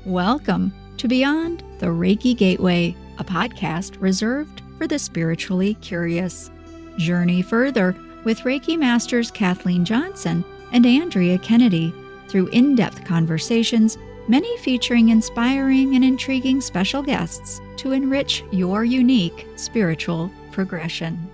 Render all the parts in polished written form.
Welcome to Beyond the Reiki Gateway, a podcast reserved for the spiritually curious. Journey further with Reiki Masters Kathleen Johnson and Andrea Kennedy through in-depth conversations, many featuring inspiring and intriguing special guests to enrich your unique spiritual progression.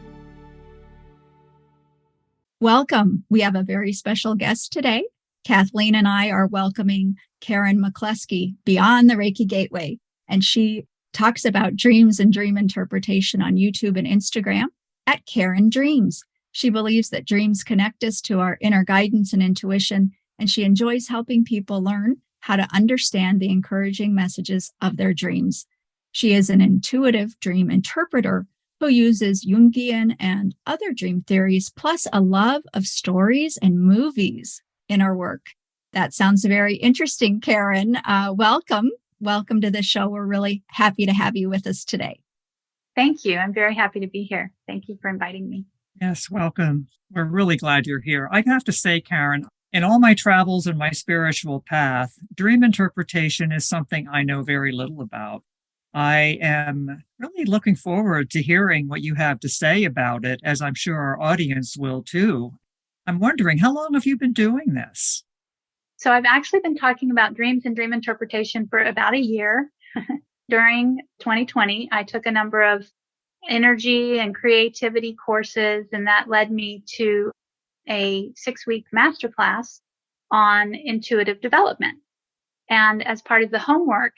Welcome. We have a very special guest today. Kathleen and I are welcoming Caryn McCleskey beyond the Reiki Gateway, and she talks about dreams and dream interpretation on YouTube and Instagram at Caryn Dreams. She believes that dreams connect us to our inner guidance and intuition, and she enjoys helping people learn how to understand the encouraging messages of their dreams. She is an intuitive dream interpreter who uses Jungian and other dream theories, plus a love of stories and movies in her work. That sounds very interesting, Caryn. Welcome. Welcome to the show. We're really happy to have you with us today. Thank you. I'm very happy to be here. Thank you for inviting me. Yes, welcome. We're really glad you're here. I have to say, Caryn, in all my travels and my spiritual path, dream interpretation is something I know very little about. I am really looking forward to hearing what you have to say about it, as I'm sure our audience will too. I'm wondering, how long have you been doing this? So I've actually been talking about dreams and dream interpretation for about a year. During 2020, I took a number of energy and creativity courses, and that led me to a 6-week masterclass on intuitive development. And as part of the homework,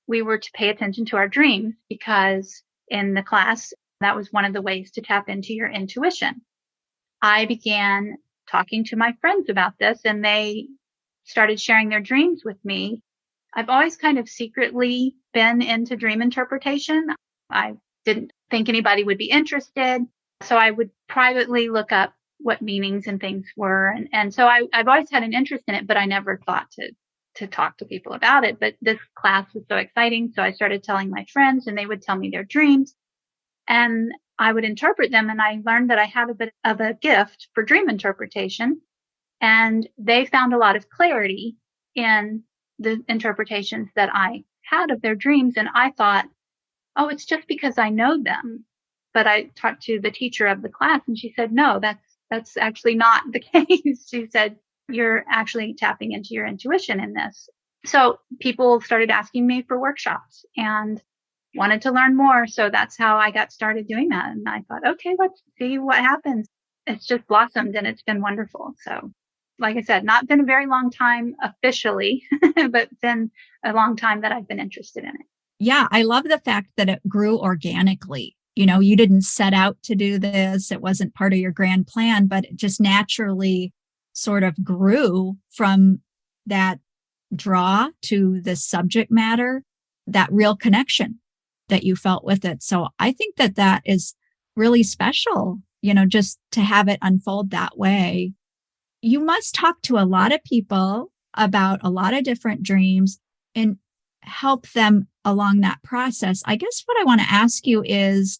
we were to pay attention to our dreams because in the class, that was one of the ways to tap into your intuition. I began talking to my friends about this, and they started sharing their dreams with me. I've always kind of secretly been into dream interpretation. I didn't think anybody would be interested, so I would privately look up what meanings and things were. And so I've always had an interest in it, but I never thought to talk to people about it. But this class was so exciting, so I started telling my friends, and they would tell me their dreams. And I would interpret them, and I learned that I had a bit of a gift for dream interpretation, and they found a lot of clarity in the interpretations that I had of their dreams. And I thought, oh, it's just because I know them. But I talked to the teacher of the class, and she said, no, that's actually not the case. She said, you're actually tapping into your intuition in this. So people started asking me for workshops and wanted to learn more. So that's how I got started doing that. And I thought, okay, let's see what happens. It's just blossomed, and it's been wonderful. So like I said, not been a very long time officially, but been a long time that I've been interested in it. Yeah, I love the fact that it grew organically. You know, you didn't set out to do this. It wasn't part of your grand plan, but it just naturally sort of grew from that draw to the subject matter, that real connection that you felt with it. So I think that is really special, you know, just to have it unfold that way. You must talk to a lot of people about a lot of different dreams and help them along that process. I guess what I want to ask you is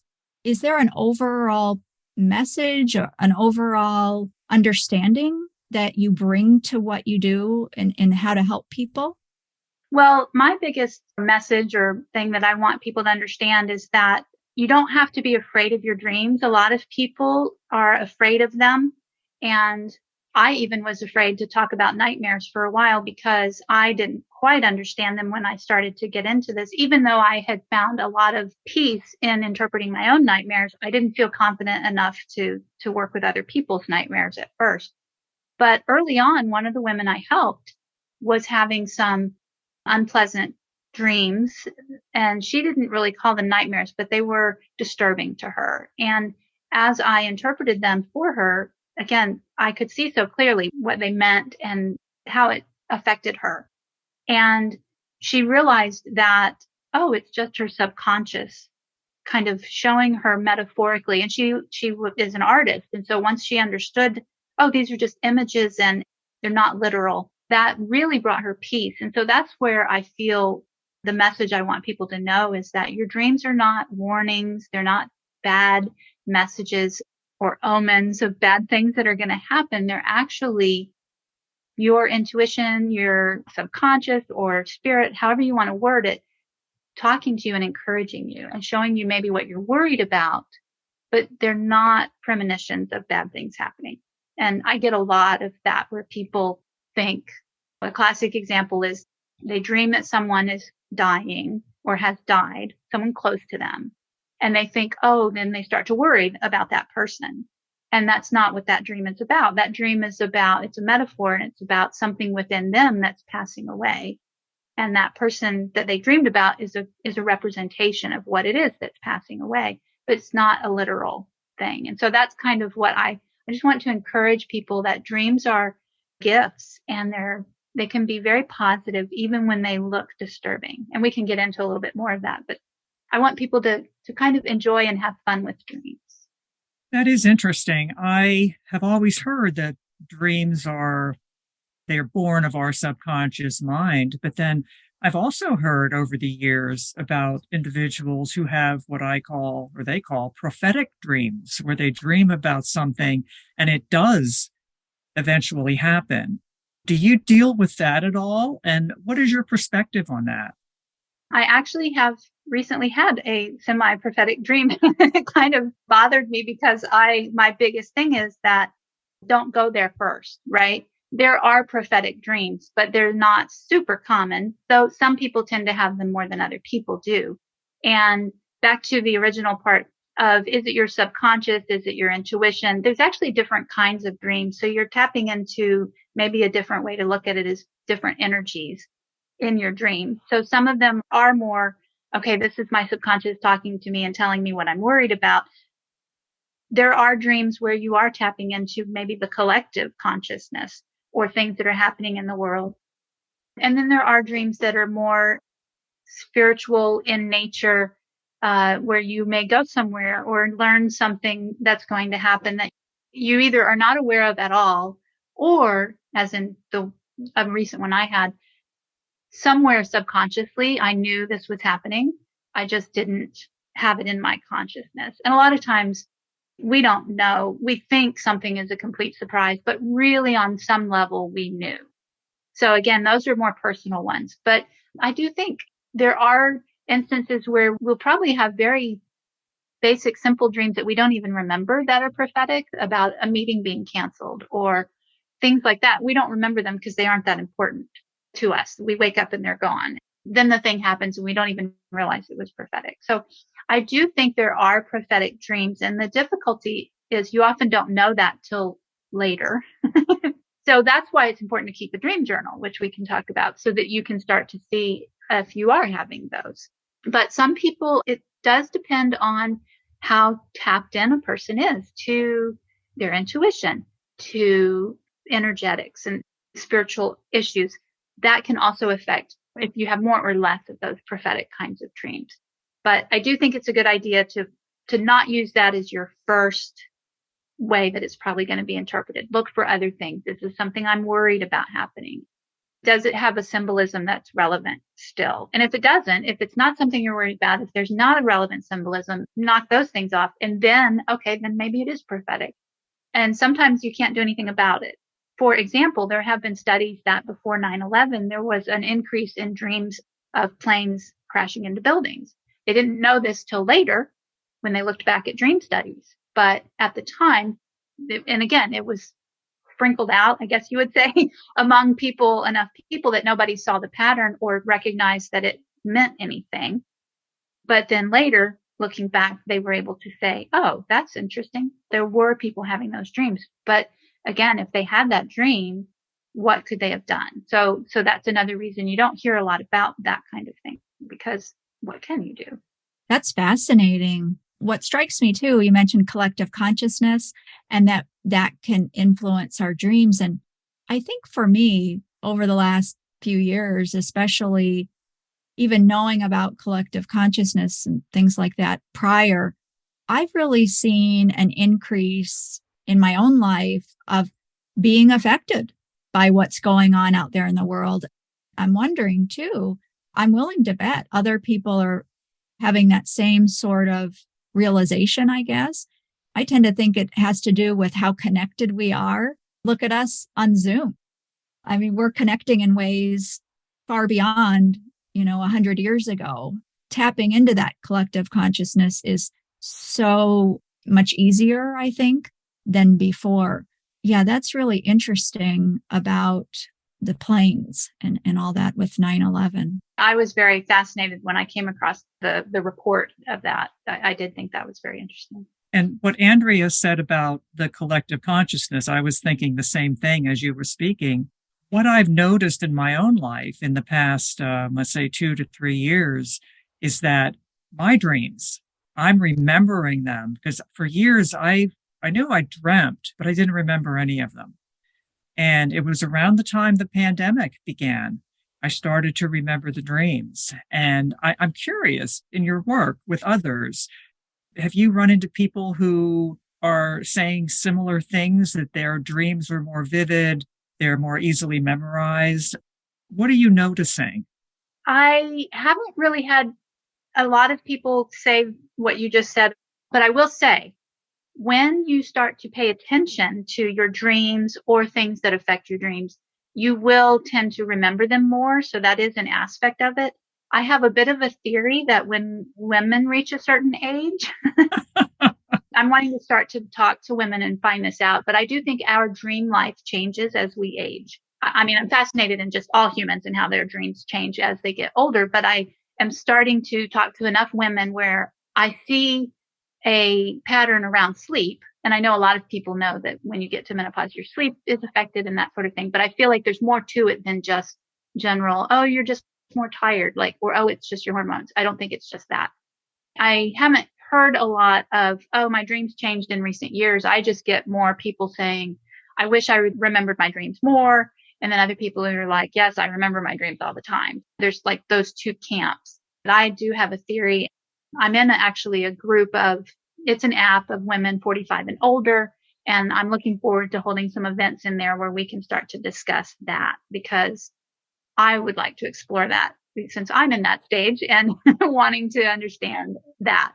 there an overall message or an overall understanding that you bring to what you do and how to help people? Well, my biggest message or thing that I want people to understand is that you don't have to be afraid of your dreams. A lot of people are afraid of them. And I even was afraid to talk about nightmares for a while because I didn't quite understand them when I started to get into this. Even though I had found a lot of peace in interpreting my own nightmares, I didn't feel confident enough to work with other people's nightmares at first. But early on, one of the women I helped was having some unpleasant dreams, and she didn't really call them nightmares, but they were disturbing to her. And as I interpreted them for her, again, I could see so clearly what they meant and how it affected her. And she realized that, oh, it's just her subconscious kind of showing her metaphorically. And she is an artist. And so once she understood, oh, these are just images and they're not literal, that really brought her peace. And so that's where I feel the message I want people to know is that your dreams are not warnings. They're not bad messages or omens of bad things that are going to happen. They're actually your intuition, your subconscious or spirit, however you want to word it, talking to you and encouraging you and showing you maybe what you're worried about, but they're not premonitions of bad things happening. And I get a lot of that where people think, a classic example is they dream that someone is dying or has died, someone close to them. And they think, oh, then they start to worry about that person. And that's not what that dream is about. That dream is about, it's a metaphor, and it's about something within them that's passing away. And that person that they dreamed about is a representation of what it is that's passing away, but it's not a literal thing. And so that's kind of what I just want to encourage people that dreams are gifts, and they can be very positive even when they look disturbing. And we can get into a little bit more of that, but I want people to kind of enjoy and have fun with dreams. That is interesting. I have always heard that dreams they're born of our subconscious mind, but then I've also heard over the years about individuals who have what I call, or they call, prophetic dreams, where they dream about something and it does eventually happen. Do you deal with that at all? And what is your perspective on that? I actually have recently had a semi-prophetic dream. It kind of bothered me because my biggest thing is that don't go there first, right? There are prophetic dreams, but they're not super common, though some people tend to have them more than other people do. And back to the original part of, is it your subconscious? Is it your intuition? There's actually different kinds of dreams. So you're tapping into, maybe a different way to look at it is different energies in your dream. So some of them are more, okay, this is my subconscious talking to me and telling me what I'm worried about. There are dreams where you are tapping into maybe the collective consciousness or things that are happening in the world. And then there are dreams that are more spiritual in nature, where you may go somewhere or learn something that's going to happen that you either are not aware of at all, or, as in a recent one I had, somewhere subconsciously, I knew this was happening. I just didn't have it in my consciousness. And a lot of times we don't know. We think something is a complete surprise, but really on some level we knew. So again, those are more personal ones. But I do think there are instances where we'll probably have very basic, simple dreams that we don't even remember that are prophetic, about a meeting being canceled or things like that. We don't remember them because they aren't that important to us. We wake up and they're gone. Then the thing happens and we don't even realize it was prophetic. So I do think there are prophetic dreams, and the difficulty is you often don't know that till later. So that's why it's important to keep a dream journal, which we can talk about, so that you can start to see if you are having those. But some people, it does depend on how tapped in a person is to their intuition, to energetics and spiritual issues. That can also affect if you have more or less of those prophetic kinds of dreams. But I do think it's a good idea to not use that as your first way that it's probably going to be interpreted. Look for other things. This is something I'm worried about happening. Does it have a symbolism that's relevant still? And if it doesn't, if it's not something you're worried about, if there's not a relevant symbolism, knock those things off. And then, okay, then maybe it is prophetic. And sometimes you can't do anything about it. For example, there have been studies that before 9/11, there was an increase in dreams of planes crashing into buildings. They didn't know this till later when they looked back at dream studies. But at the time, and again, it was sprinkled out, I guess you would say, among enough people that nobody saw the pattern or recognized that it meant anything. But then later, looking back, they were able to say, oh, that's interesting. There were people having those dreams. But again, if they had that dream, what could they have done? So that's another reason you don't hear a lot about that kind of thing, because what can you do? That's fascinating. What strikes me too, you mentioned collective consciousness, and that can influence our dreams. And I think for me, over the last few years, especially even knowing about collective consciousness and things like that prior, I've really seen an increase in my own life of being affected by what's going on out there in the world. I'm wondering too, I'm willing to bet other people are having that same sort of realization, I guess. I tend to think it has to do with how connected we are. Look at us on Zoom. I mean, we're connecting in ways far beyond, 100 years ago. Tapping into that collective consciousness is so much easier, I think, than before. Yeah, that's really interesting about the planes and all that with 9/11. I was very fascinated when I came across the report of that. I did think that was very interesting. And what Andrea said about the collective consciousness, I was thinking the same thing as you were speaking. What I've noticed in my own life in the past, let's say 2 to 3 years, is that my dreams, I'm remembering them because for years I knew I dreamt, but I didn't remember any of them. And it was around the time the pandemic began, I started to remember the dreams. And I'm curious, in your work with others, have you run into people who are saying similar things, that their dreams are more vivid, they're more easily memorized? What are you noticing? I haven't really had a lot of people say what you just said, but I will say, when you start to pay attention to your dreams or things that affect your dreams, you will tend to remember them more. So that is an aspect of it. I have a bit of a theory that when women reach a certain age, I'm wanting to start to talk to women and find this out, but I do think our dream life changes as we age. I mean, I'm fascinated in just all humans and how their dreams change as they get older, but I am starting to talk to enough women where I see a pattern around sleep. And I know a lot of people know that when you get to menopause, your sleep is affected and that sort of thing. But I feel like there's more to it than just general, oh, you're just more tired, or, oh, it's just your hormones. I don't think it's just that. I haven't heard a lot of, oh, my dreams changed in recent years. I just get more people saying, I wish I remembered my dreams more. And then other people who are like, yes, I remember my dreams all the time. There's like those two camps. But I do have a theory. I'm in actually a group of, it's an app of women 45 and older. And I'm looking forward to holding some events in there where we can start to discuss that, because I would like to explore that since I'm in that stage and wanting to understand that.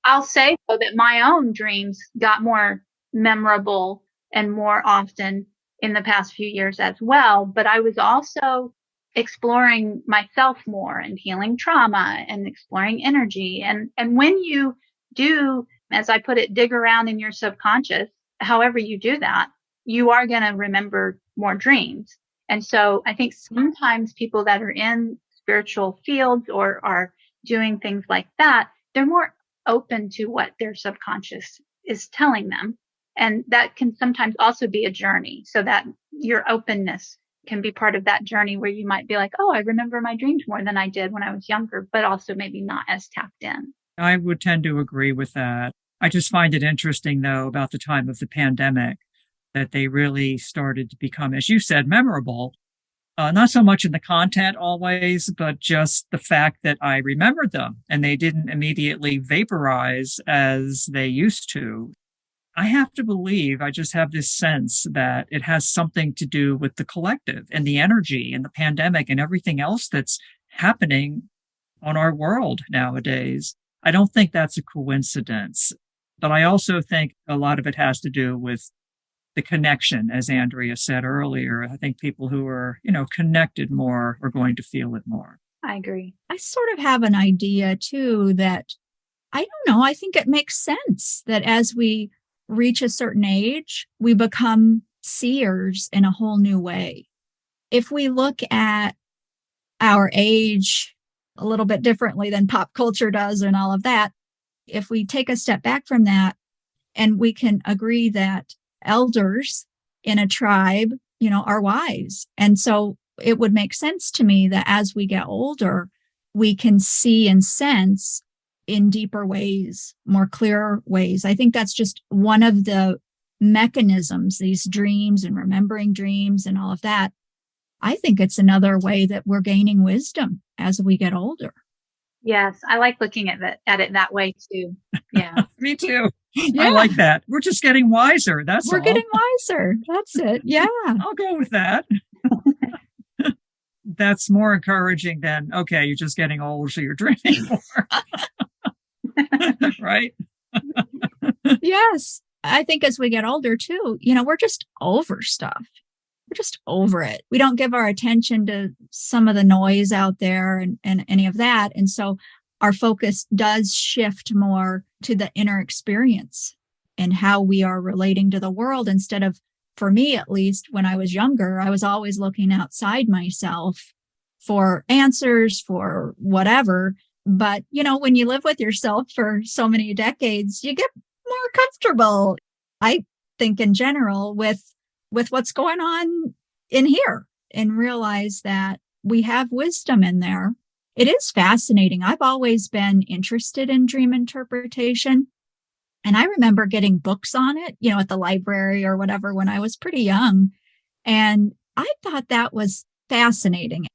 I'll say though that my own dreams got more memorable and more often in the past few years as well. But I was also exploring myself more and healing trauma and exploring energy. And when you do, as I put it, dig around in your subconscious, however you do that, you are going to remember more dreams. And so I think sometimes people that are in spiritual fields or are doing things like that, they're more open to what their subconscious is telling them. And that can sometimes also be a journey, so that your openness can be part of that journey where you might be like, oh, I remember my dreams more than I did when I was younger, but also maybe not as tapped in. I would tend to agree with that. I just find it interesting, though, about the time of the pandemic, that they really started to become, as you said, memorable. Not so much in the content always, but just the fact that I remembered them and they didn't immediately vaporize as they used to. I have to believe, I just have this sense that it has something to do with the collective and the energy and the pandemic and everything else that's happening on our world nowadays. I don't think that's a coincidence, but I also think a lot of it has to do with the connection, as Andrea said earlier. I think people who are, connected more are going to feel it more. I agree. I sort of have an idea too that, I don't know, I think it makes sense that as we reach a certain age, we become seers in a whole new way. If we look at our age a little bit differently than pop culture does and all of that, if we take a step back from that and we can agree that elders in a tribe, are wise. And so it would make sense to me that as we get older, we can see and sense in deeper ways, more clear ways. I think that's just one of the mechanisms, these dreams and remembering dreams and all of that. I think it's another way that we're gaining wisdom as we get older. Yes, I like looking at it that way too. Yeah. Me too. Yeah. I like that. We're just getting wiser. We're getting wiser. That's it. Yeah. I'll go with that. That's more encouraging than, okay, you're just getting old, so you're dreaming more. Right? Yes. I think as we get older too, we're just over stuff. we're just over it. We don't give our attention to some of the noise out there and any of that. And so our focus does shift more to the inner experience and how we are relating to the world instead of, for me at least, when I was younger, I was always looking outside myself for answers, for whatever. But, when you live with yourself for so many decades, you get more comfortable, I think, in general, with what's going on in here, and realize that we have wisdom in there. It is fascinating. I've always been interested in dream interpretation. And I remember getting books on it, at the library or whatever when I was pretty young. And I thought that was fascinating.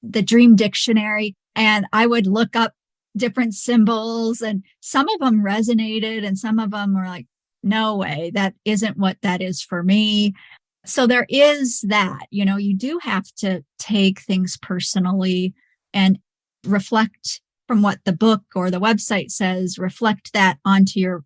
The dream dictionary. And I would look up different symbols, and some of them resonated and some of them were like, no way, that isn't what that is for me. So there is that, you do have to take things personally and reflect from what the book or the website says, reflect that onto your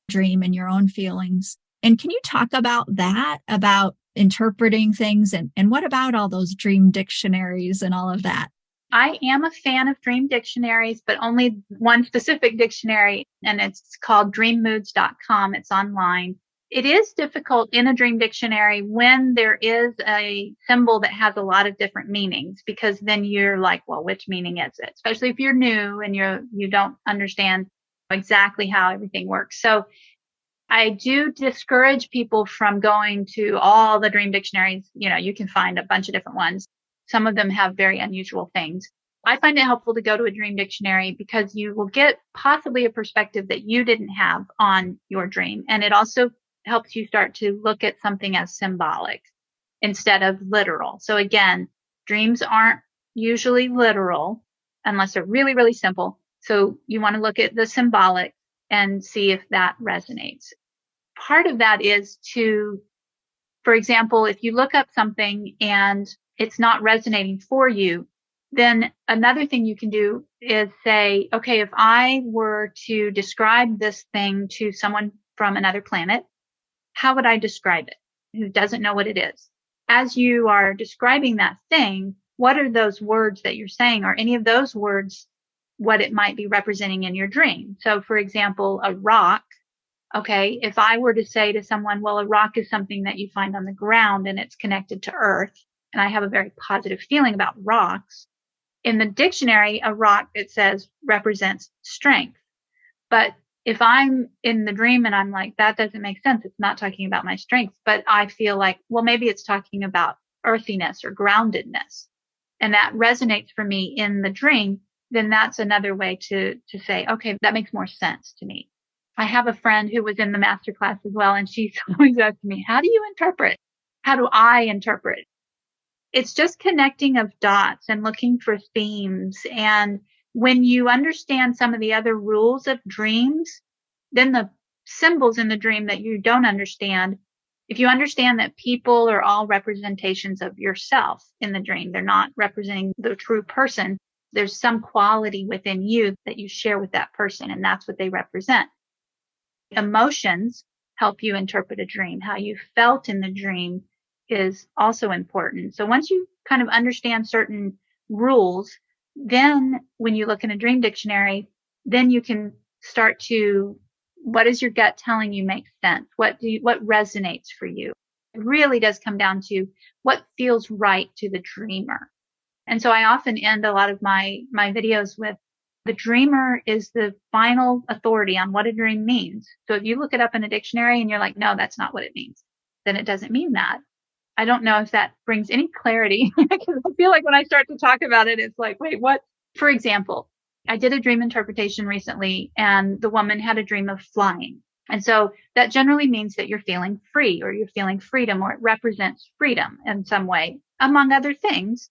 dream and your own feelings. And can you talk about that, about interpreting things, and what about all those dream dictionaries and all of that? I am a fan of dream dictionaries, but only one specific dictionary, and it's called dreammoods.com. It's online. It is difficult in a dream dictionary when there is a symbol that has a lot of different meanings, because then you're like, well, which meaning is it? Especially if you're new and you don't understand exactly how everything works. So I do discourage people from going to all the dream dictionaries. You can find a bunch of different ones. Some of them have very unusual things. I find it helpful to go to a dream dictionary because you will get possibly a perspective that you didn't have on your dream. And it also helps you start to look at something as symbolic instead of literal. So again, dreams aren't usually literal unless they're really, really simple. So you want to look at the symbolic and see if that resonates. Part of that is to, for example, if you look up something and it's not resonating for you, then another thing you can do is say, okay, if I were to describe this thing to someone from another planet, how would I describe it? Who doesn't know what it is? As you are describing that thing, what are those words that you're saying? Are any of those words what it might be representing in your dream? So for example, a rock. Okay, if I were to say to someone, well, a rock is something that you find on the ground and it's connected to earth, and I have a very positive feeling about rocks. In the dictionary, a rock, it says, represents strength. But if I'm in the dream and I'm like, that doesn't make sense, it's not talking about my strength, but I feel like, well, maybe it's talking about earthiness or groundedness, and that resonates for me in the dream, then that's another way to say, okay, that makes more sense to me. I have a friend who was in the masterclass as well, and she's always asking me, how do you interpret? How do I interpret? It's just connecting of dots and looking for themes. And when you understand some of the other rules of dreams, then the symbols in the dream that you don't understand, if you understand that people are all representations of yourself in the dream, they're not representing the true person. There's some quality within you that you share with that person, and that's what they represent. Emotions help you interpret a dream. How you felt in the dream is also important. So once you kind of understand certain rules, then when you look in a dream dictionary, then you can start to, what is your gut telling you makes sense? What resonates for you? It really does come down to what feels right to the dreamer. And so I often end a lot of my videos with, the dreamer is the final authority on what a dream means. So if you look it up in a dictionary and you're like, no, that's not what it means, then it doesn't mean that. I don't know if that brings any clarity, because I feel like when I start to talk about it, it's like, wait, what? For example, I did a dream interpretation recently, and the woman had a dream of flying. And so that generally means that you're feeling free, or you're feeling freedom, or it represents freedom in some way, among other things.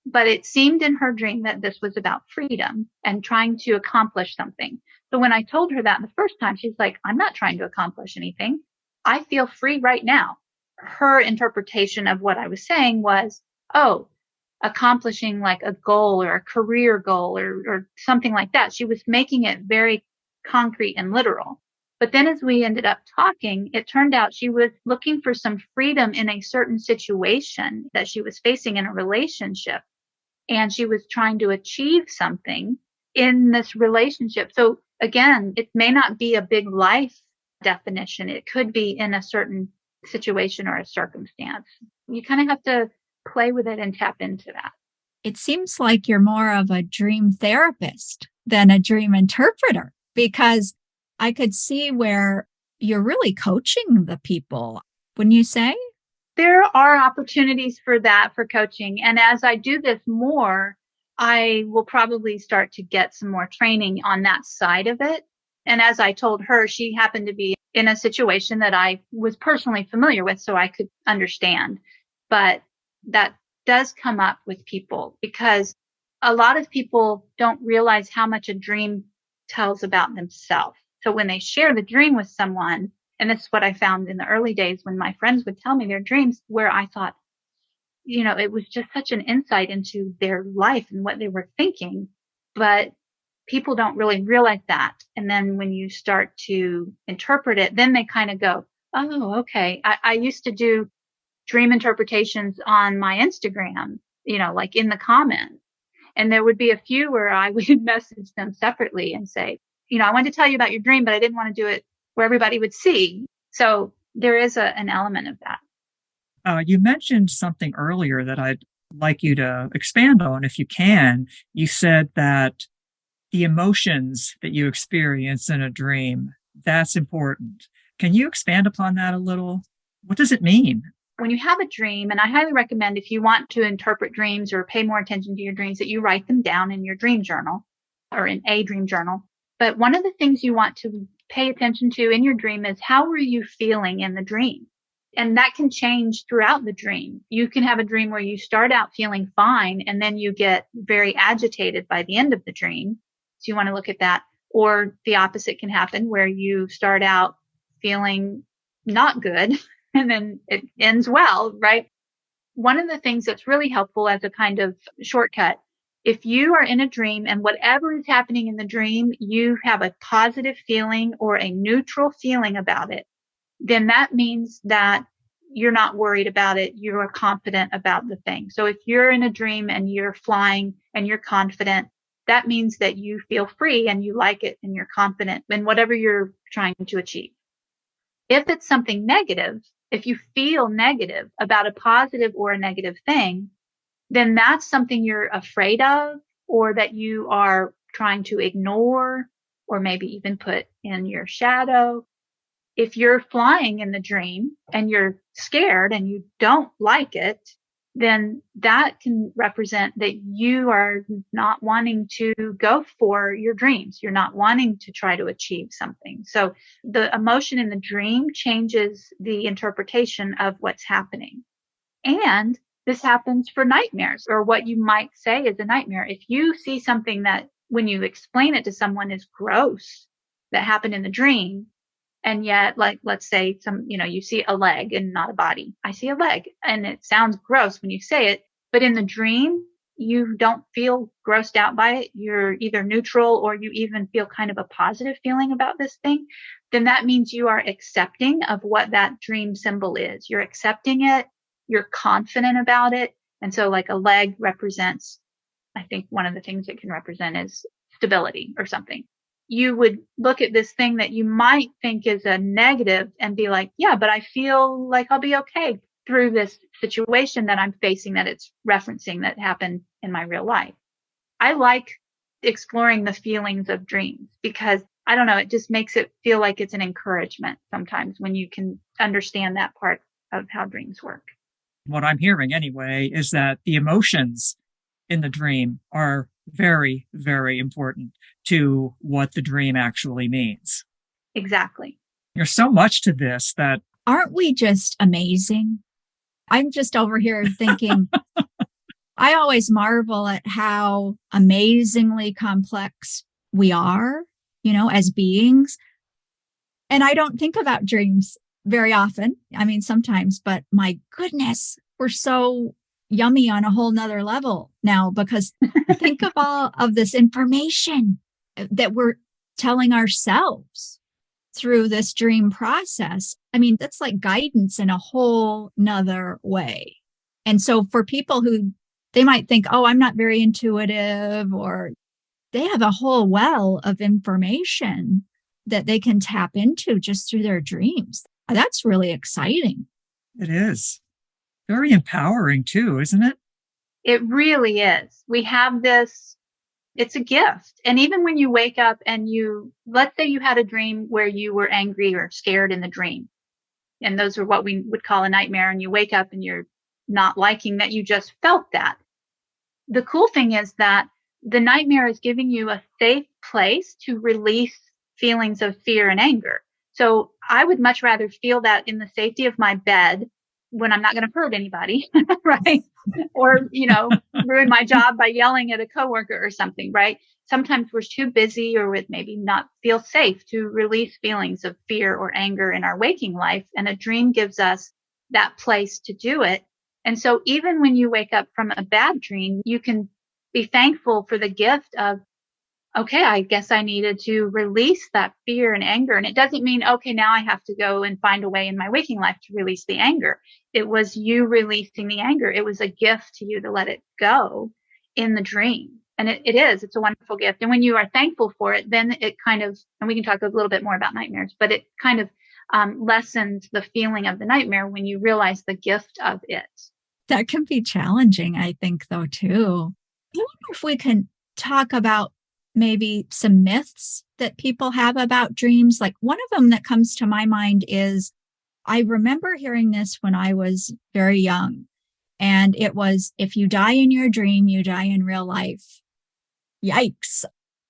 But it seemed in her dream that this was about freedom and trying to accomplish something. So when I told her that the first time, she's like, I'm not trying to accomplish anything. I feel free right now. Her interpretation of what I was saying was, oh, accomplishing like a goal or a career goal or something like that. She was making it very concrete and literal. But then as we ended up talking, it turned out she was looking for some freedom in a certain situation that she was facing in a relationship. And she was trying to achieve something in this relationship. So again, it may not be a big life definition. It could be in a certain situation or a circumstance. You kind of have to play with it and tap into that. It seems like you're more of a dream therapist than a dream interpreter, because I could see where you're really coaching the people, wouldn't you say? There are opportunities for that, for coaching. And as I do this more, I will probably start to get some more training on that side of it. And as I told her, she happened to be in a situation that I was personally familiar with, so I could understand. But that does come up with people because a lot of people don't realize how much a dream tells about themselves. So when they share the dream with someone, and this is what I found in the early days when my friends would tell me their dreams, where I thought, it was just such an insight into their life and what they were thinking. But people don't really realize that. And then when you start to interpret it, then they kind of go, oh, okay. I used to do dream interpretations on my Instagram, like in the comments. And there would be a few where I would message them separately and say, I wanted to tell you about your dream, but I didn't want to do it where everybody would see. So there is an element of that. You mentioned something earlier that I'd like you to expand on if you can. You said that the emotions that you experience in a dream, that's important. Can you expand upon that a little? What does it mean? When you have a dream, and I highly recommend if you want to interpret dreams or pay more attention to your dreams, that you write them down in your dream journal or in a dream journal. But one of the things you want to pay attention to in your dream is how were you feeling in the dream? And that can change throughout the dream. You can have a dream where you start out feeling fine and then you get very agitated by the end of the dream. So you want to look at that. Or the opposite can happen where you start out feeling not good and then it ends well, right? One of the things that's really helpful as a kind of shortcut, if you are in a dream and whatever is happening in the dream, you have a positive feeling or a neutral feeling about it, then that means that you're not worried about it. You're confident about the thing. So if you're in a dream and you're flying and you're confident, that means that you feel free and you like it and you're confident in whatever you're trying to achieve. If it's something negative, if you feel negative about a positive or a negative thing, then that's something you're afraid of or that you are trying to ignore or maybe even put in your shadow. If you're flying in the dream and you're scared and you don't like it, then that can represent that you are not wanting to go for your dreams. You're not wanting to try to achieve something. So the emotion in the dream changes the interpretation of what's happening. And this happens for nightmares, or what you might say is a nightmare. If you see something that when you explain it to someone is gross that happened in the dream, and yet, like, let's say you see a leg and not a body. I see a leg and it sounds gross when you say it, but in the dream, you don't feel grossed out by it. You're either neutral or you even feel kind of a positive feeling about this thing. Then that means you are accepting of what that dream symbol is. You're accepting it. You're confident about it. And so like a leg represents, I think one of the things it can represent is stability or something. You would look at this thing that you might think is a negative and be like, yeah, but I feel like I'll be okay through this situation that I'm facing, that it's referencing that happened in my real life. I like exploring the feelings of dreams because I don't know, it just makes it feel like it's an encouragement sometimes when you can understand that part of how dreams work. What I'm hearing anyway is that the emotions in the dream are very, very important to what the dream actually means. Exactly. There's so much to this that... Aren't we just amazing? I'm just over here thinking, I always marvel at how amazingly complex we are, as beings. And I don't think about dreams very often. I mean, sometimes, but my goodness, we're so yummy on a whole nother level now, because think of all of this information that we're telling ourselves through this dream process, I mean, that's like guidance in a whole nother way. And so for people who they might think, oh, I'm not very intuitive, or they have a whole well of information that they can tap into just through their dreams. That's really exciting. It is. Very empowering too, isn't it? It really is. We have this, it's a gift. And even when you wake up and let's say you had a dream where you were angry or scared in the dream, and those are what we would call a nightmare, and you wake up and you're not liking that you just felt that. The cool thing is that the nightmare is giving you a safe place to release feelings of fear and anger. So I would much rather feel that in the safety of my bed when I'm not going to hurt anybody, right? Or, ruin my job by yelling at a coworker or something, right? Sometimes we're too busy or would maybe not feel safe to release feelings of fear or anger in our waking life. And a dream gives us that place to do it. And so even when you wake up from a bad dream, you can be thankful for the gift of, okay, I guess I needed to release that fear and anger. And it doesn't mean, okay, now I have to go and find a way in my waking life to release the anger. It was you releasing the anger. It was a gift to you to let it go in the dream. And it's a wonderful gift. And when you are thankful for it, then it kind of, and we can talk a little bit more about nightmares, but it kind of lessens the feeling of the nightmare when you realize the gift of it. That can be challenging, I think, though, too. I wonder if we can talk about maybe some myths that people have about dreams. Like one of them that comes to my mind is, I remember hearing this when I was very young. And it was, if you die in your dream, you die in real life. Yikes.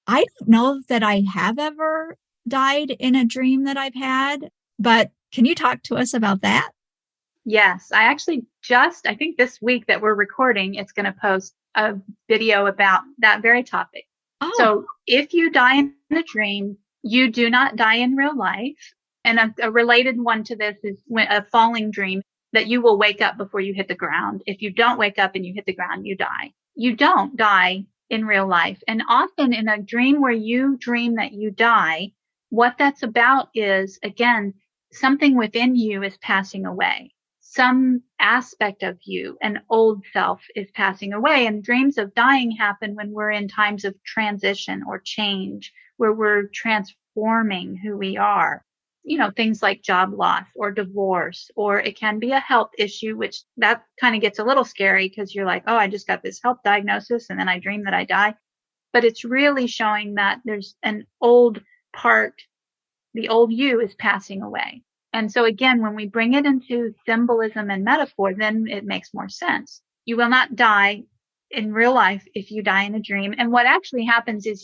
I don't know that I have ever died in a dream that I've had, but can you talk to us about that? Yes, I actually I think this week that we're recording, it's going to post a video about that very topic. Oh. So if you die in a dream, you do not die in real life. And a related one to this is a falling dream, that you will wake up before you hit the ground. If you don't wake up and you hit the ground, you die. You don't die in real life. And often in a dream where you dream that you die, what that's about is, again, something within you is passing away. Some aspect of you, an old self, is passing away. And dreams of dying happen when we're in times of transition or change, where we're transforming who we are. Things like job loss or divorce, or it can be a health issue, which that kind of gets a little scary because you're like, oh, I just got this health diagnosis and then I dream that I die. But it's really showing that there's an old part, the old you is passing away. And so again, when we bring it into symbolism and metaphor, then it makes more sense. You will not die in real life if you die in a dream. And what actually happens is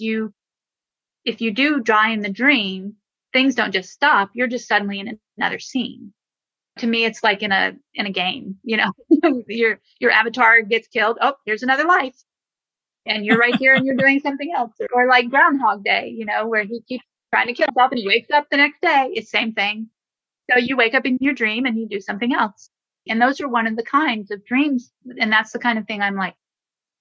if you do die in the dream, things don't just stop. You're just suddenly in another scene. To me, it's like in a game, your avatar gets killed. Oh, here's another life. And you're right here and you're doing something else. Or like Groundhog Day, where he keeps trying to kill himself and he wakes up the next day. It's the same thing. So you wake up in your dream and you do something else. And those are one of the kinds of dreams. And that's the kind of thing I'm like,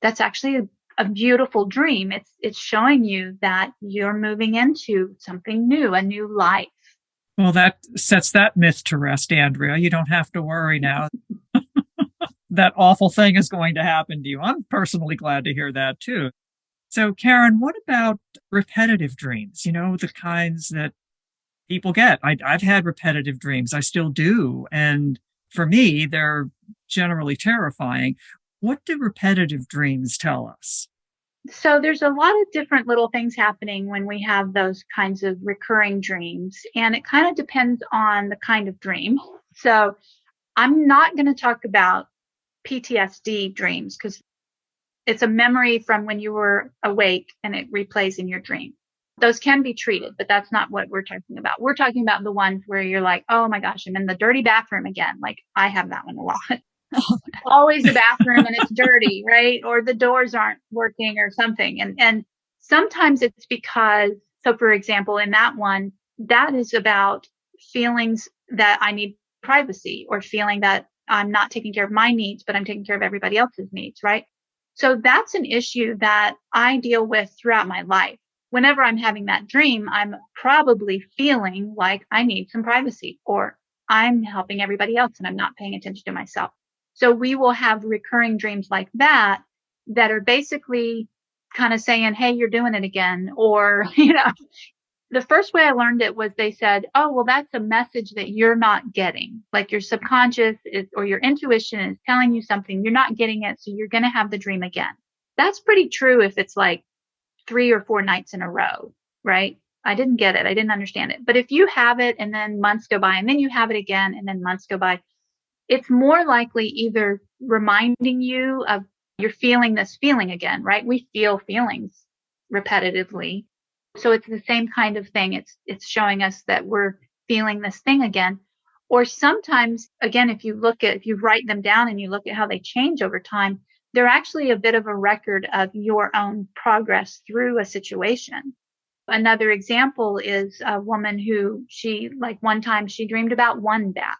that's actually a beautiful dream. It's showing you that you're moving into something new, a new life. Well, that sets that myth to rest, Andrea. You don't have to worry now. That awful thing is going to happen to you. I'm personally glad to hear that too. So, Caryn, what about repetitive dreams? The kinds that people get. I've had repetitive dreams. I still do. And for me, they're generally terrifying. What do repetitive dreams tell us? So there's a lot of different little things happening when we have those kinds of recurring dreams. And it kind of depends on the kind of dream. So I'm not going to talk about PTSD dreams because it's a memory from when you were awake and it replays in your dream. Those can be treated, but that's not what we're talking about. We're talking about the ones where you're like, oh my gosh, I'm in the dirty bathroom again. Like I have that one a lot. Always the bathroom and it's dirty, right? Or the doors aren't working or something. And sometimes it's because, so for example, in that one, that is about feelings that I need privacy or feeling that I'm not taking care of my needs, but I'm taking care of everybody else's needs, right? So that's an issue that I deal with throughout my life. whenever I'm having that dream, I'm probably feeling like I need some privacy, or I'm helping everybody else and I'm not paying attention to myself. So we will have recurring dreams like that are basically kind of saying, hey, you're doing it again. Or, the first way I learned it was they said, oh, well, that's a message that you're not getting. Like your subconscious or your intuition is telling you something, you're not getting it. So you're going to have the dream again. That's pretty true if it's like 3 or 4 nights in a row, right? I didn't get it. I didn't understand it. But if you have it and then months go by and then you have it again and then months go by, it's more likely either reminding you of you're feeling this feeling again, right? We feel feelings repetitively. So it's the same kind of thing. It's showing us that we're feeling this thing again. Or sometimes, again, if you write them down and you look at how they change over time, they're actually a bit of a record of your own progress through a situation. Another example is a woman who one time she dreamed about one bat.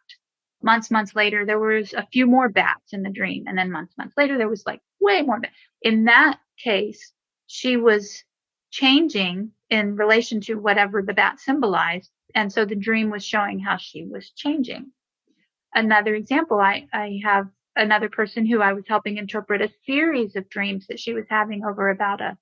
Months later, there was a few more bats in the dream. And then months later, there was like way more bats. In that case, she was changing in relation to whatever the bat symbolized. And so the dream was showing how she was changing. Another example, I have another person who I was helping interpret a series of dreams that she was having over about a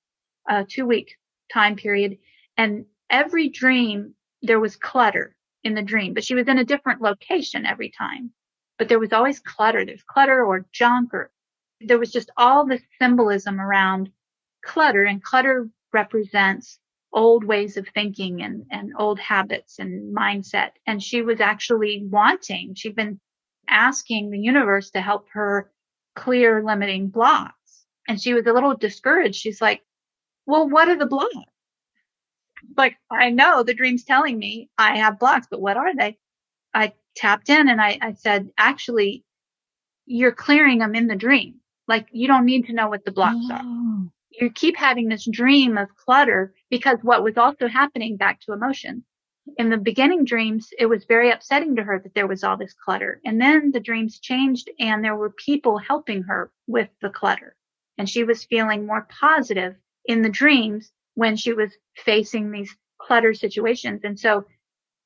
2-week time period. And every dream, there was clutter in the dream, but she was in a different location every time. But there was always clutter. There's clutter or junk, or there was just all this symbolism around clutter, and clutter represents old ways of thinking and old habits and mindset. And she was actually she'd been asking the universe to help her clear limiting blocks. And she was a little discouraged. She's like, well, what are the blocks? Like, I know the dream's telling me I have blocks, but what are they? I tapped in and I said, actually, you're clearing them in the dream. Like, you don't need to know what the blocks are. You keep having this dream of clutter because what was also happening, back to emotion. In the beginning dreams, it was very upsetting to her that there was all this clutter. And then the dreams changed and there were people helping her with the clutter. And she was feeling more positive in the dreams when she was facing these clutter situations. And so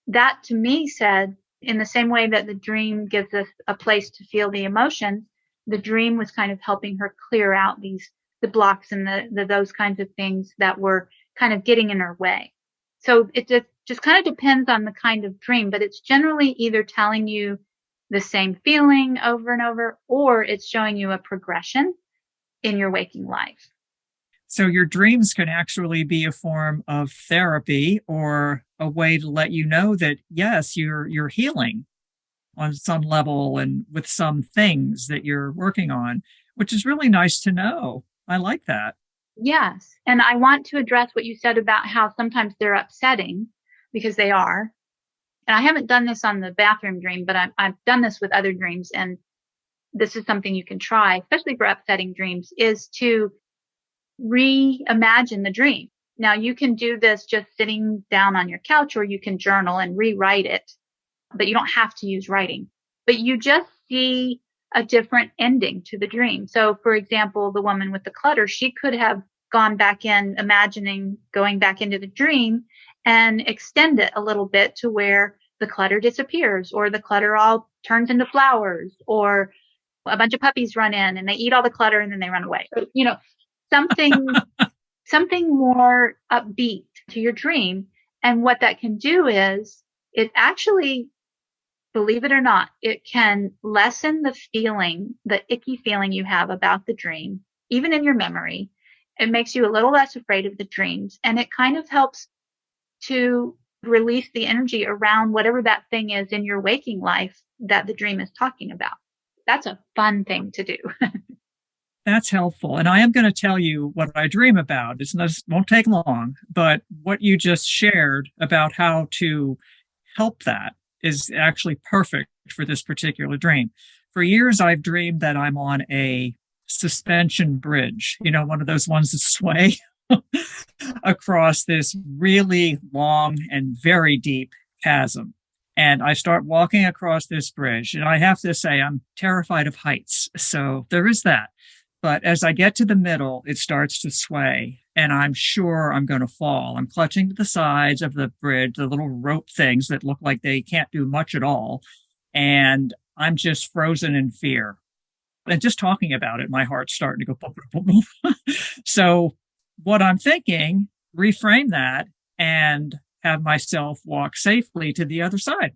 that to me said, in the same way that the dream gives us a place to feel the emotions, the dream was kind of helping her clear out the blocks and those kinds of things that were kind of getting in her way. So it just kind of depends on the kind of dream, but it's generally either telling you the same feeling over and over, or it's showing you a progression in your waking life. So your dreams can actually be a form of therapy or a way to let you know that, yes, you're healing on some level and with some things that you're working on, which is really nice to know. I like that. Yes. And I want to address what you said about how sometimes they're upsetting, because they are. And I haven't done this on the bathroom dream, but I've done this with other dreams. And this is something you can try, especially for upsetting dreams, is to reimagine the dream. Now, you can do this just sitting down on your couch, or you can journal and rewrite it, but you don't have to use writing. But you just see a different ending to the dream. So, for example, the woman with the clutter, she could have gone back in, imagining going back into the dream and extend it a little bit to where the clutter disappears, or the clutter all turns into flowers, or a bunch of puppies run in and they eat all the clutter and then they run away. So, something more upbeat to your dream. And what that can do is it actually, believe it or not, it can lessen the feeling, the icky feeling you have about the dream, even in your memory. It makes you a little less afraid of the dreams. And it kind of helps to release the energy around whatever that thing is in your waking life that the dream is talking about. That's a fun thing to do. That's helpful. And I am going to tell you what I dream about. It won't take long, but what you just shared about how to help that is actually perfect for this particular dream. For years, I've dreamed that I'm on a suspension bridge, one of those ones that sway across this really long and very deep chasm. And I start walking across this bridge. And I have to say, I'm terrified of heights. So there is that. But as I get to the middle, it starts to sway. and I'm sure I'm going to fall. I'm clutching to the sides of the bridge, the little rope things that look like they can't do much at all. And I'm just frozen in fear. And just talking about it, my heart's starting to go boom, boom, boom, boom. So what I'm thinking, reframe that and have myself walk safely to the other side.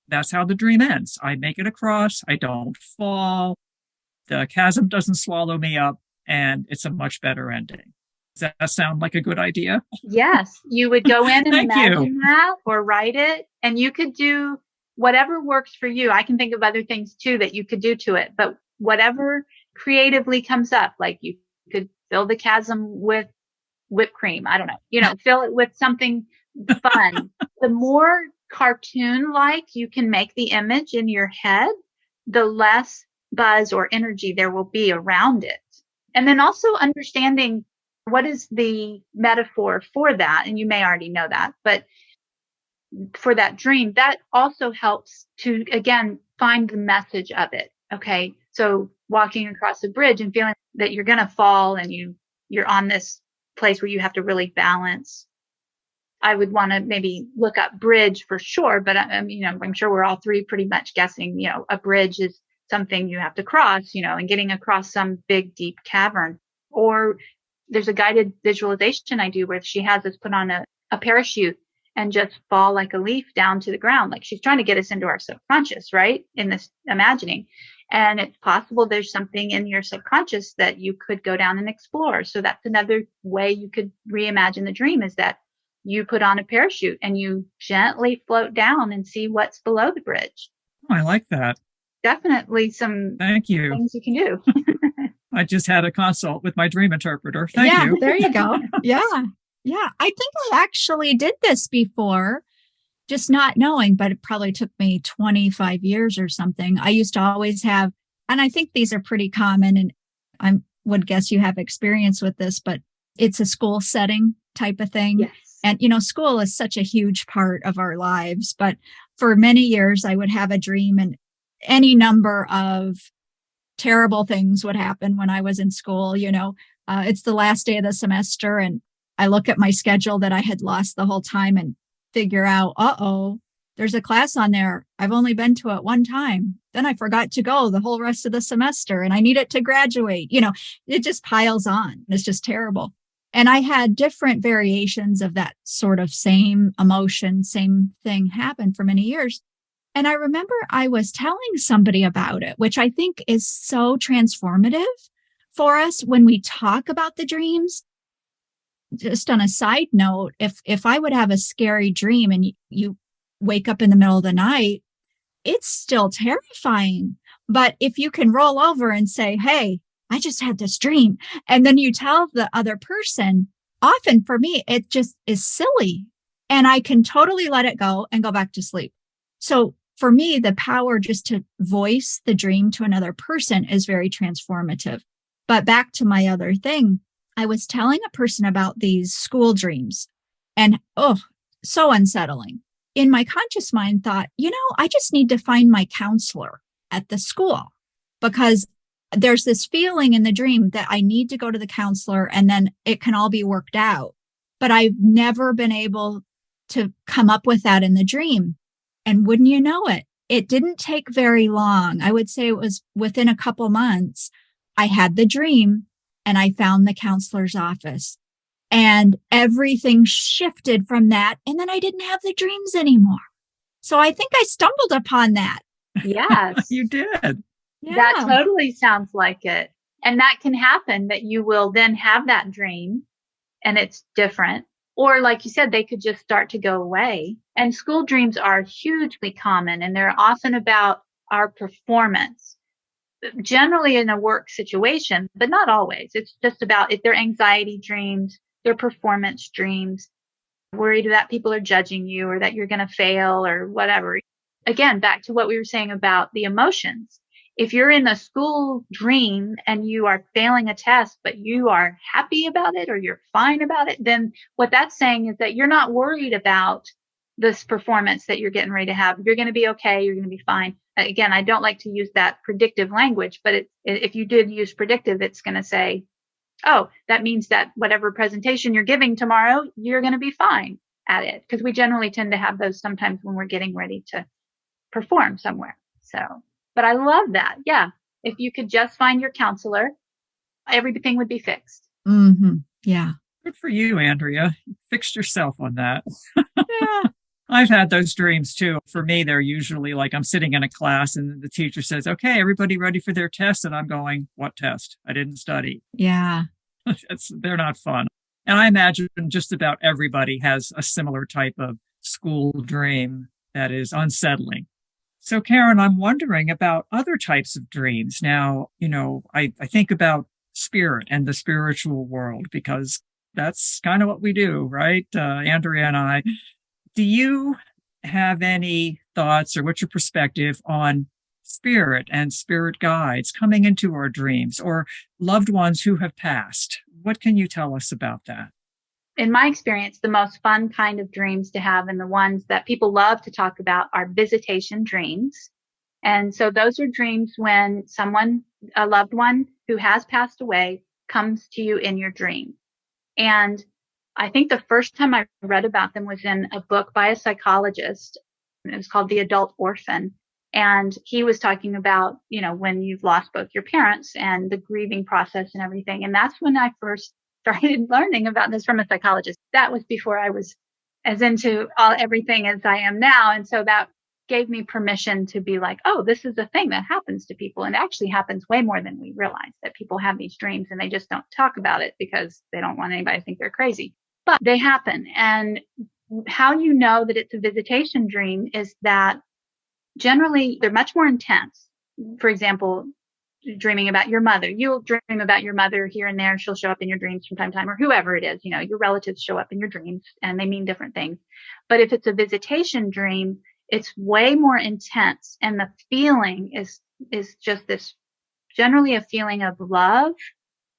That's how the dream ends. I make it across. I don't fall. The chasm doesn't swallow me up, and it's a much better ending. Does that sound like a good idea? Yes. You would go in and Thank imagine you. that or write it, and you could do whatever works for you. I can think of other things too that you could do to it, but whatever creatively comes up, like you could fill the chasm with whipped cream. I don't know, fill it with something fun. The more cartoon-like you can make the image in your head, the less buzz or energy there will be around it. And then also understanding what is the metaphor for that. And you may already know that, but for that dream, that also helps to, again, find the message of it. Okay. So walking across a bridge and feeling that you're going to fall and you're on this place where you have to really balance. I would want to maybe look up bridge for sure, but I'm sure we're all three pretty much guessing, a bridge is something you have to cross, and getting across some big, deep cavern. Or there's a guided visualization I do where she has us put on a parachute and just fall like a leaf down to the ground. Like she's trying to get us into our subconscious, right? In this imagining. And it's possible there's something in your subconscious that you could go down and explore. So that's another way you could reimagine the dream, is that you put on a parachute and you gently float down and see what's below the bridge. Oh, I like that. Definitely some Thank you. things you can do. I just had a consult with my dream interpreter. Thank you. There you go. Yeah. Yeah. I think I actually did this before, just not knowing, but it probably took me 25 years or something. I used to always have, and I think these are pretty common, and I would guess you have experience with this, but it's a school setting type of thing. Yes. And, school is such a huge part of our lives. But for many years, I would have a dream and any number of terrible things would happen when I was in school. It's the last day of the semester and I look at my schedule that I had lost the whole time and figure out, there's a class on there. I've only been to it one time. Then I forgot to go the whole rest of the semester and I need it to graduate. It just piles on. It's just terrible. And I had different variations of that sort of same emotion, same thing happen for many years. And I remember I was telling somebody about it, which I think is so transformative for us when we talk about the dreams. Just on a side note, if I would have a scary dream and you wake up in the middle of the night, it's still terrifying. But if you can roll over and say, hey, I just had this dream, and then you tell the other person, often for me, it just is silly and I can totally let it go and go back to sleep. So for me, the power just to voice the dream to another person is very transformative. But back to my other thing, I was telling a person about these school dreams and, so unsettling. In my conscious mind thought, I just need to find my counselor at the school, because there's this feeling in the dream that I need to go to the counselor and then it can all be worked out. But I've never been able to come up with that in the dream. And wouldn't you know it, it didn't take very long. I would say it was within a couple months. I had the dream and I found the counselor's office and everything shifted from that. And then I didn't have the dreams anymore. So I think I stumbled upon that. Yes. You did. Yeah. That totally sounds like it. And that can happen, that you will then have that dream and it's different. Or like you said, they could just start to go away. And school dreams are hugely common and they're often about our performance, generally in a work situation, but not always. It's just about if they're anxiety dreams, they're performance dreams, worried that people are judging you or that you're going to fail or whatever. Again, back to what we were saying about the emotions. If you're in a school dream and you are failing a test, but you are happy about it or you're fine about it, then what that's saying is that you're not worried about this performance that you're getting ready to have. You're going to be okay. You're going to be fine. Again, I don't like to use that predictive language, but if you did use predictive, it's going to say, oh, that means that whatever presentation you're giving tomorrow, you're going to be fine at it. Because we generally tend to have those sometimes when we're getting ready to perform somewhere. So, but I love that. Yeah. If you could just find your counselor, everything would be fixed. Mm-hmm. Yeah. Good for you, Andrea. You fixed yourself on that. Yeah. I've had those dreams too. For me, they're usually like I'm sitting in a class and the teacher says, okay, everybody ready for their test? And I'm going, what test? I didn't study. Yeah. They're not fun. And I imagine just about everybody has a similar type of school dream that is unsettling. So, Caryn, I'm wondering about other types of dreams. Now, I think about spirit and the spiritual world because that's kind of what we do, right? Andrea and I. Do you have any thoughts or what's your perspective on spirit and spirit guides coming into our dreams or loved ones who have passed? What can you tell us about that? In my experience, the most fun kind of dreams to have and the ones that people love to talk about are visitation dreams. And so those are dreams when someone, a loved one who has passed away, comes to you in your dream. And I think the first time I read about them was in a book by a psychologist. It was called The Adult Orphan. And he was talking about, when you've lost both your parents and the grieving process and everything. And that's when I first started learning about this from a psychologist. That was before I was as into everything as I am now. And so that gave me permission to be like, oh, this is a thing that happens to people. And it actually happens way more than we realize, that people have these dreams and they just don't talk about it because they don't want anybody to think they're crazy. But they happen. And how you know that it's a visitation dream is that generally they're much more intense. For example, dreaming about your mother. You'll dream about your mother here and there. She'll show up in your dreams from time to time, or whoever it is. Your relatives show up in your dreams and they mean different things. But if it's a visitation dream, it's way more intense. And the feeling is just this, generally a feeling of love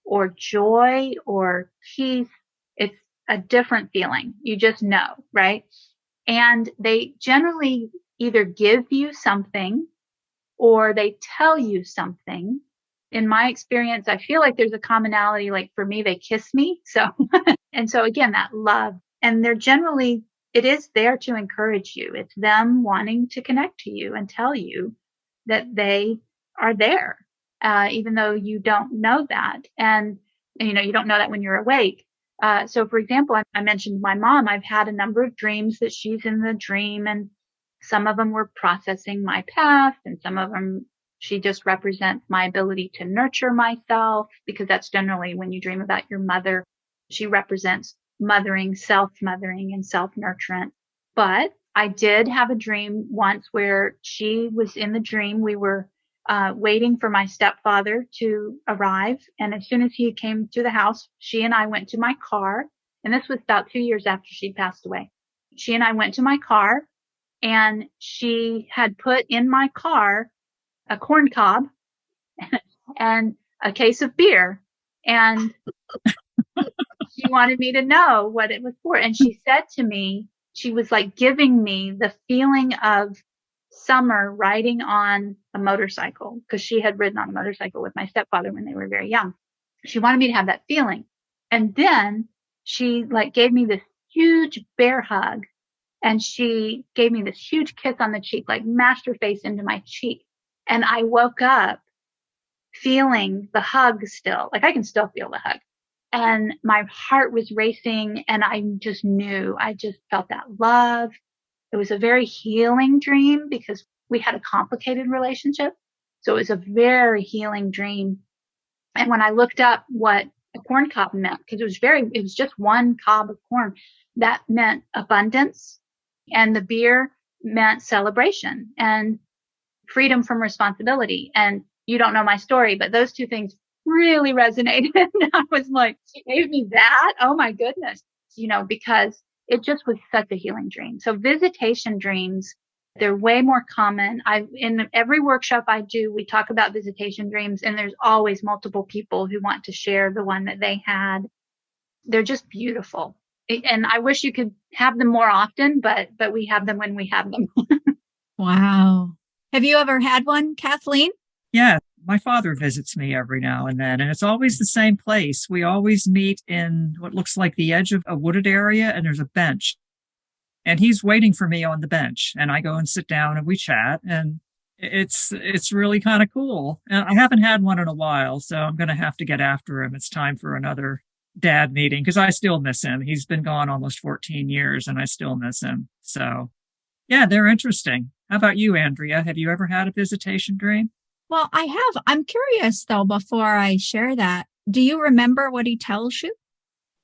or joy or peace. It's a different feeling. You just know, right? And they generally either give you something or they tell you something. In my experience, I feel like there's a commonality. Like for me, they kiss me. So, and so again, that love, and they're generally, it is there to encourage you. It's them wanting to connect to you and tell you that they are there, even though you don't know that. And, you don't know that when you're awake. So for example, I mentioned my mom. I've had a number of dreams that she's in the dream, and some of them were processing my past, and some of them, she just represents my ability to nurture myself, because that's generally when you dream about your mother, she represents mothering, self-mothering and self-nurturance. But I did have a dream once where she was in the dream. We were waiting for my stepfather to arrive. And as soon as he came to the house, she and I went to my car. And this was about 2 years after she'd passed away. She and I went to my car, and she had put in my car a corn cob and a case of beer. And she wanted me to know what it was for. And she said to me, she was like giving me the feeling of summer riding on a motorcycle, because she had ridden on a motorcycle with my stepfather when they were very young. She wanted me to have that feeling. And then she gave me this huge bear hug, and she gave me this huge kiss on the cheek, mashed her face into my cheek. And I woke up feeling the hug still. I can still feel the hug. And my heart was racing, and I just knew, I just felt that love. It was a very healing dream because we had a complicated relationship. So it was a very healing dream. And when I looked up what a corn cob meant, because it was just one cob of corn, that meant abundance. And the beer meant celebration and freedom from responsibility. And you don't know my story, but those two things really resonated. And I was like, she gave me that? Oh my goodness. Because it just was such a healing dream. So visitation dreams, they're way more common. In every workshop I do, we talk about visitation dreams, and there's always multiple people who want to share the one that they had. They're just beautiful. And I wish you could have them more often, but we have them when we have them. Wow. Have you ever had one, Kathleen? Yeah. my father visits me every now and then, and it's always the same place. We always meet in what looks like the edge of a wooded area, and there's a bench. And he's waiting for me on the bench, and I go and sit down and we chat, and it's really kind of cool. And I haven't had one in a while, so I'm going to have to get after him. It's time for another dad meeting because I still miss him. He's been gone almost 14 years and I still miss him. So yeah, they're interesting. How about you, Andrea? Have you ever had a visitation dream? Well, I have. I'm curious though, before I share that, do you remember what he tells you?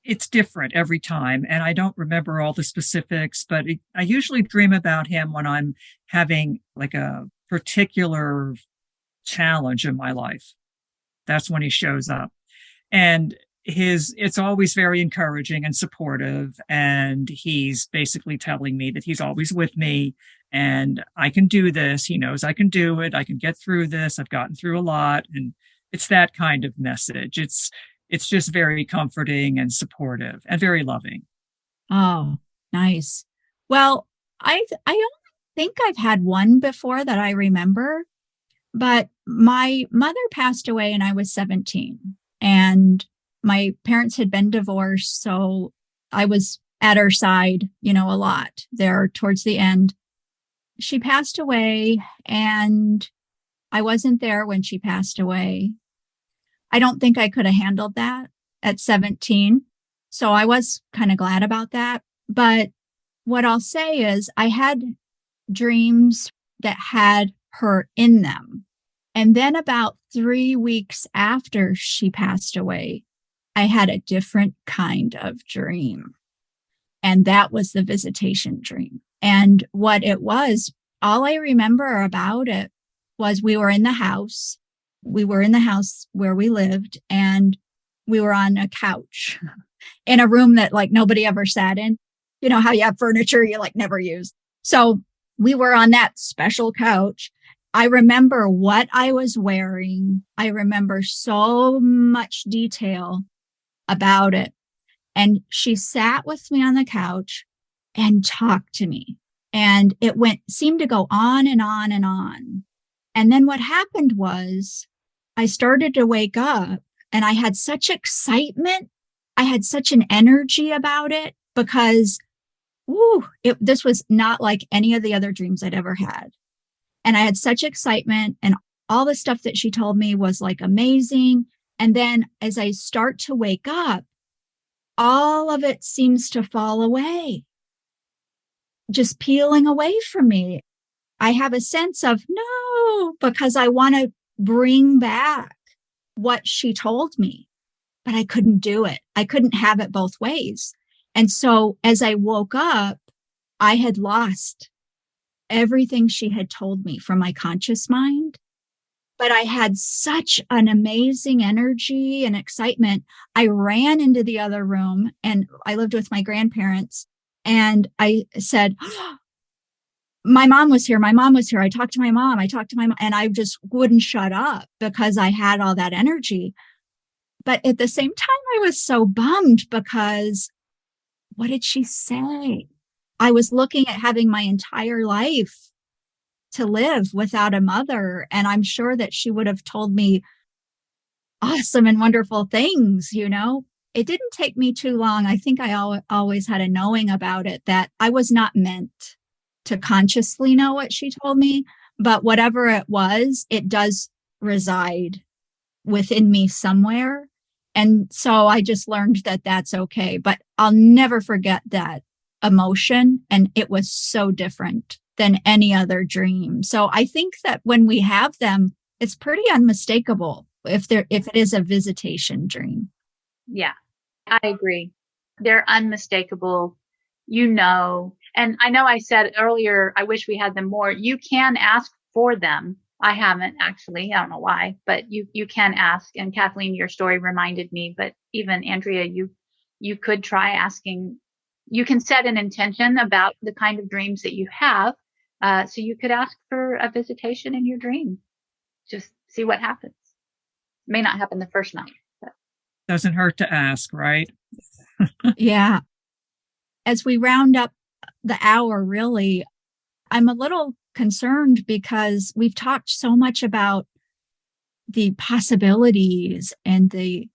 It's different every time, and I don't remember all the specifics, but I usually dream about him when I'm having like a particular challenge in my life. That's when he shows up. And it's always very encouraging and supportive. And he's basically telling me that he's always with me and I can do this. He knows I can do it. I can get through this. I've gotten through a lot. And it's that kind of message. It's just very comforting and supportive and very loving. Oh, nice. Well, I only think I've had one before that I remember, but my mother passed away when I was 17 and my parents had been divorced. So I was at her side, a lot there towards the end. She passed away and I wasn't there when she passed away. I don't think I could have handled that at 17. So I was kind of glad about that. But what I'll say is I had dreams that had her in them. And then about 3 weeks after she passed away, I had a different kind of dream. And that was the visitation dream. And what it was, all I remember about it was we were in the house. We were in the house where we lived and we were on a couch in a room that like nobody ever sat in. You know how you have furniture you like never use. So we were on that special couch. I remember what I was wearing. I remember so much detail about it. And she sat with me on the couch and talked to me. And it seemed to go on and on and on. And then what happened was I started to wake up and I had such excitement. I had such an energy about it because, this was not like any of the other dreams I'd ever had. And I had such excitement and all the stuff that she told me was like amazing. And then as I start to wake up, all of it seems to fall away, just peeling away from me. I have a sense of no, because I want to bring back what she told me, but I couldn't do it. I couldn't have it both ways. And so as I woke up, I had lost everything she had told me from my conscious mind. But I had such an amazing energy and excitement. I ran into the other room and I lived with my grandparents and I said, my mom was here. My mom was here. I talked to my mom. And I just wouldn't shut up because I had all that energy. But at the same time, I was so bummed because what did she say? I was looking at having my entire life to live without a mother. And I'm sure that she would have told me awesome and wonderful things, It didn't take me too long. I think I always had a knowing about it that I was not meant to consciously know what she told me, but whatever it was, it does reside within me somewhere. And so I just learned that that's okay, but I'll never forget that emotion. And it was so different than any other dream. So I think that when we have them, it's pretty unmistakable if it is a visitation dream. Yeah, I agree. They're unmistakable, And I know I said earlier, I wish we had them more. You can ask for them. I haven't actually. I don't know why, but you can ask. And Kathleen, your story reminded me, but even Andrea, you could try asking. You can set an intention about the kind of dreams that you have. So you could ask for a visitation in your dream. Just see what happens. It may not happen the first night. But. Doesn't hurt to ask, right? Yeah. As we round up the hour, really, I'm a little concerned because we've talked so much about the possibilities and the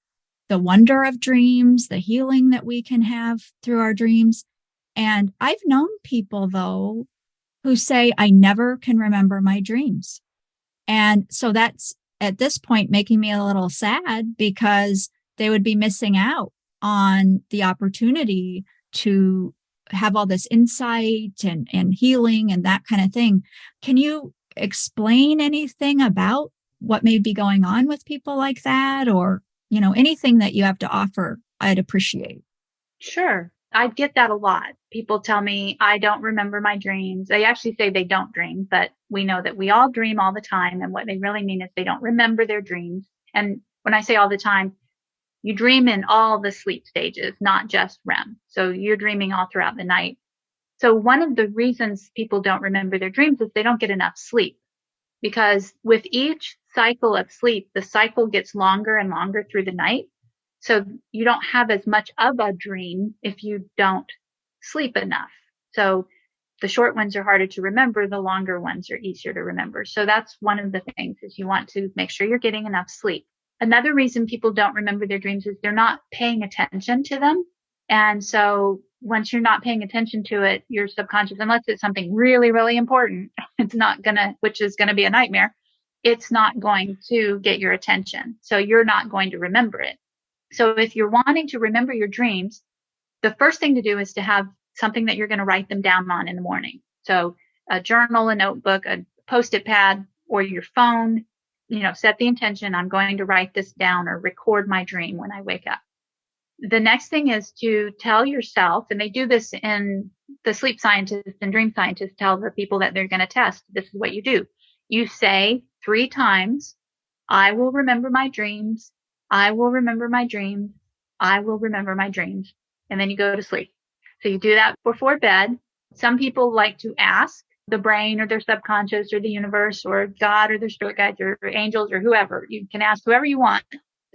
wonder of dreams, the healing that we can have through our dreams. And I've known people, though, who say, I never can remember my dreams. And so that's at this point making me a little sad, because they would be missing out on the opportunity to have all this insight and healing and that kind of thing. Can you explain anything about what may be going on with people like that, or, anything that you have to offer? I'd appreciate. Sure. I get that a lot. People tell me, I don't remember my dreams. They actually say they don't dream, but we know that we all dream all the time. And what they really mean is they don't remember their dreams. And when I say all the time, you dream in all the sleep stages, not just REM. So you're dreaming all throughout the night. So one of the reasons people don't remember their dreams is they don't get enough sleep, because with each cycle of sleep, the cycle gets longer and longer through the night. So you don't have as much of a dream if you don't sleep enough. So the short ones are harder to remember. The longer ones are easier to remember. So that's one of the things, is you want to make sure you're getting enough sleep. Another reason people don't remember their dreams is they're not paying attention to them. And so once you're not paying attention to it, your subconscious, unless it's something really, really important, which is going to be a nightmare, it's not going to get your attention. So you're not going to remember it. So if you're wanting to remember your dreams, the first thing to do is to have something that you're going to write them down on in the morning. So a journal, a notebook, a Post-it pad, or your phone, set the intention. I'm going to write this down or record my dream when I wake up. The next thing is to tell yourself, and they do this in the sleep scientists and dream scientists tell the people that they're going to test, this is what you do. You say 3 times, I will remember my dreams. I will remember my dreams. I will remember my dreams. And then you go to sleep. So you do that before bed. Some people like to ask the brain or their subconscious or the universe or God or their spirit guides or angels or whoever. You can ask whoever you want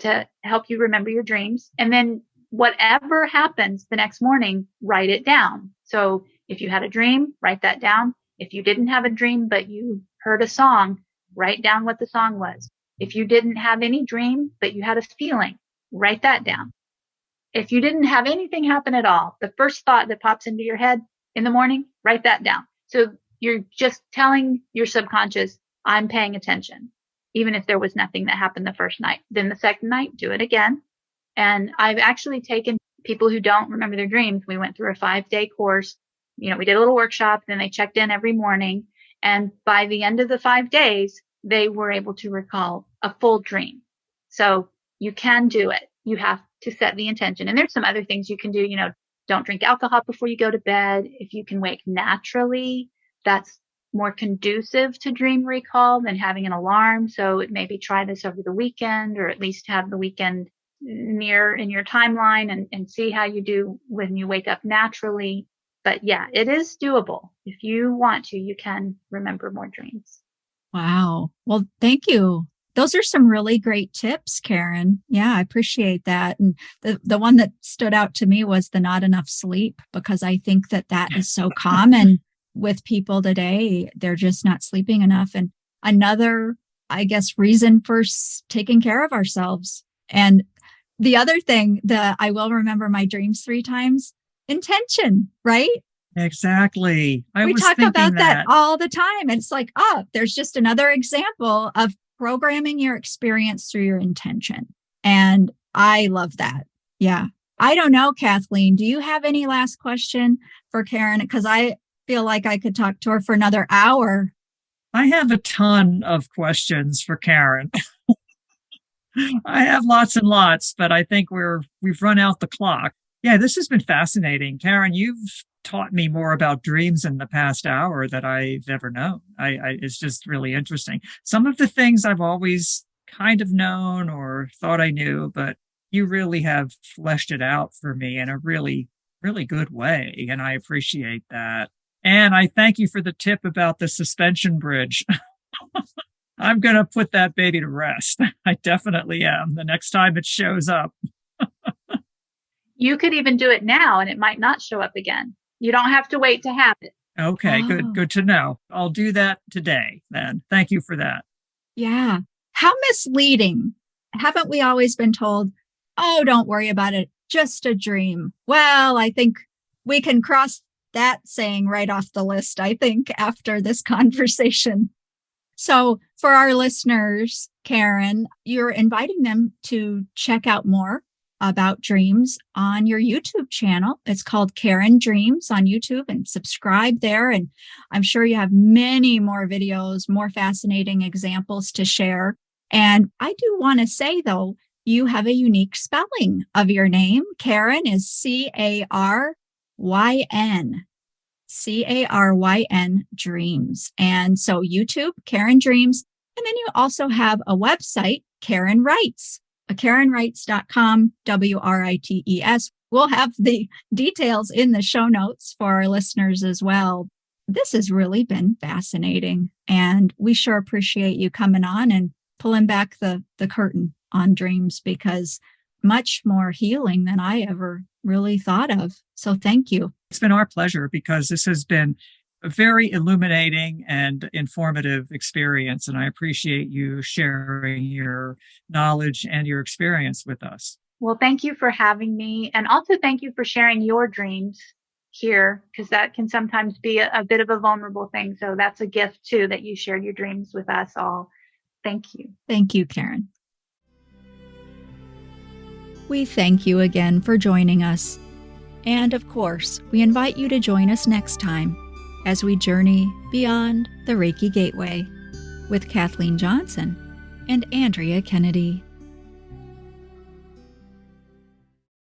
to help you remember your dreams. And then whatever happens the next morning, write it down. So if you had a dream, write that down. If you didn't have a dream, but you heard a song, write down what the song was. If you didn't have any dream, but you had a feeling, write that down. If you didn't have anything happen at all, the first thought that pops into your head in the morning, write that down. So you're just telling your subconscious, I'm paying attention, even if there was nothing that happened the first night. Then the second night, do it again. And I've actually taken people who don't remember their dreams. We went through a 5-day course. We did a little workshop, then they checked in every morning. And by the end of the 5 days, they were able to recall a full dream. So you can do it. You have to set the intention. And there's some other things you can do. Don't drink alcohol before you go to bed. If you can wake naturally, that's more conducive to dream recall than having an alarm. So maybe try this over the weekend, or at least have the weekend near in your timeline and see how you do when you wake up naturally. But yeah, it is doable. If you want to, you can remember more dreams. Wow. Well, thank you. Those are some really great tips, Caryn. Yeah, I appreciate that. And the one that stood out to me was the not enough sleep, because I think that is so common with people today. They're just not sleeping enough. And another, I guess, reason for taking care of ourselves. And the other thing, I will remember my dreams 3 times, intention, right? Exactly. We talk about that all the time. It's like, there's just another example of programming your experience through your intention. And I love that. Yeah. I don't know, Kathleen, do you have any last question for Caryn? Because I feel like I could talk to her for another hour. I have a ton of questions for Caryn. I have lots and lots, but I think we've run out the clock. Yeah, this has been fascinating. Caryn, you've taught me more about dreams in the past hour that I've ever known. It's just really interesting. Some of the things I've always kind of known or thought I knew, but you really have fleshed it out for me in a really, really good way. And I appreciate that. And I thank you for the tip about the suspension bridge. I'm going to put that baby to rest. I definitely am the next time it shows up. You could even do it now and it might not show up again. You don't have to wait to have it. Okay, good to know. I'll do that today then. Thank you for that. Yeah. How misleading. Haven't we always been told, oh, don't worry about it, just a dream? Well, I think we can cross that saying right off the list, I think, after this conversation. So for our listeners, Caryn, you're inviting them to check out more about dreams on your YouTube channel. It's called Caryn Dreams on YouTube, and subscribe there. And I'm sure you have many more videos, more fascinating examples to share. And I do want to say, though, you have a unique spelling of your name. Caryn is Caryn. Caryn Dreams. And so YouTube, Caryn Dreams. And then you also have a website, Caryn Writes, CarynWrites.com, WRITES. We'll have the details in the show notes for our listeners as well. This has really been fascinating. And we sure appreciate you coming on and pulling back the curtain on dreams, because much more healing than I ever really thought of. So thank you. It's been our pleasure, because this has been a very illuminating and informative experience. And I appreciate you sharing your knowledge and your experience with us. Well, thank you for having me. And also thank you for sharing your dreams here, because that can sometimes be a bit of a vulnerable thing. So that's a gift too, that you shared your dreams with us all. Thank you. Thank you, Caryn. We thank you again for joining us. And of course, we invite you to join us next time as we journey beyond the Reiki Gateway with Kathleen Johnson and Andrea Kennedy.